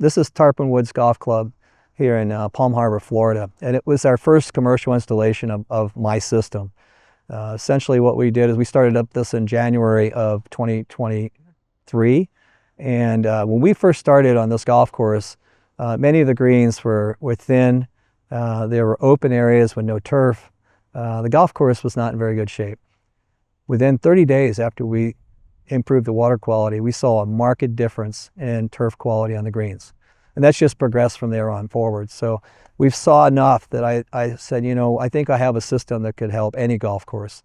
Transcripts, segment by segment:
This is Tarpon Woods Golf Club here in Palm Harbor, Florida. And it was our first commercial installation of my system. Essentially what we did is we started up this in January of 2023. And when we first started on this golf course, many of the greens were thin. There were open areas with no turf. The golf course was not in very good shape. Within 30 days after we improved the water quality, we saw a marked difference in turf quality on the greens. And that's just progressed from there on forward. So we've saw enough that I said, you know, I think I have a system that could help any golf course.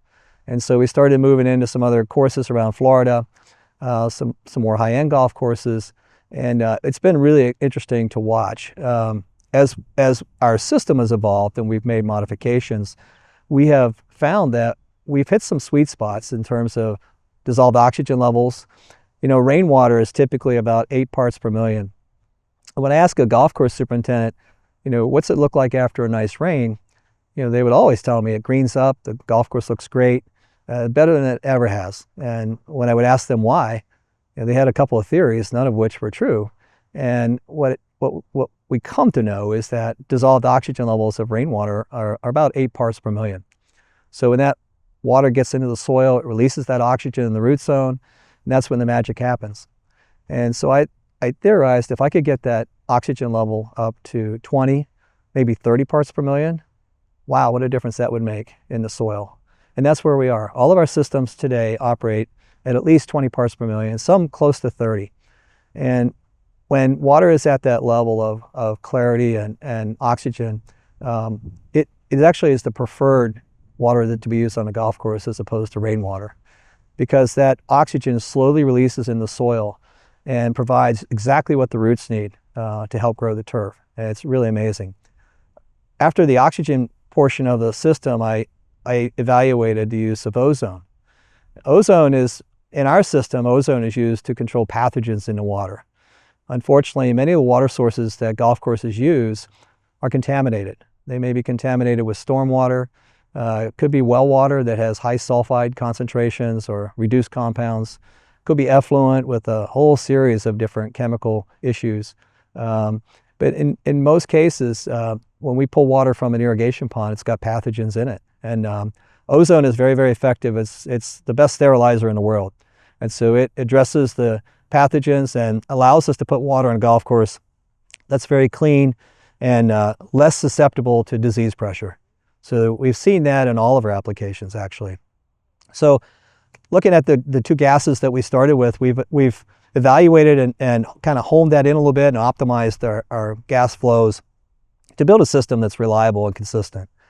And so we started moving into some other courses around Florida, some more high-end golf courses. And it's been really interesting to watch. As our system has evolved and we've made modifications, we have found that we've hit some sweet spots in terms of dissolved oxygen levels. You know, rainwater is typically about 8 parts per million. When I ask a golf course superintendent, you know, what's it look like after a nice rain? You know, they would always tell me it greens up, the golf course looks great, better than it ever has. And when I would ask them why, you know, they had a couple of theories, none of which were true. And what we come to know is that dissolved oxygen levels of rainwater are about 8 parts per million. So when that water gets into the soil, it releases that oxygen in the root zone, and that's when the magic happens. And so I theorized if I could get that oxygen level up to 20, maybe 30 parts per million, wow, what a difference that would make in the soil. And that's where we are. All of our systems today operate at least 20 parts per million, some close to 30. And when water is at that level of clarity and oxygen, it actually is the preferred water to be used on a golf course as opposed to rainwater, because that oxygen slowly releases in the soil and provides exactly what the roots need to help grow the turf. And it's really amazing. After the oxygen portion of the system, I evaluated the use of ozone. Ozone is, in our system, ozone is used to control pathogens in the water. Unfortunately, many of the water sources that golf courses use are contaminated. They may be contaminated with stormwater. It could be well water that has high sulfide concentrations or reduced compounds. It could be effluent with a whole series of different chemical issues. But in most cases, when we pull water from an irrigation pond, it's got pathogens in it. And ozone is very, very effective. It's the best sterilizer in the world. And so it addresses the pathogens and allows us to put water on a golf course that's very clean and less susceptible to disease pressure. So we've seen that in all of our applications, actually. So looking at the two gases that we started with, we've evaluated and kind of honed that in a little bit and optimized our gas flows to build a system that's reliable and consistent.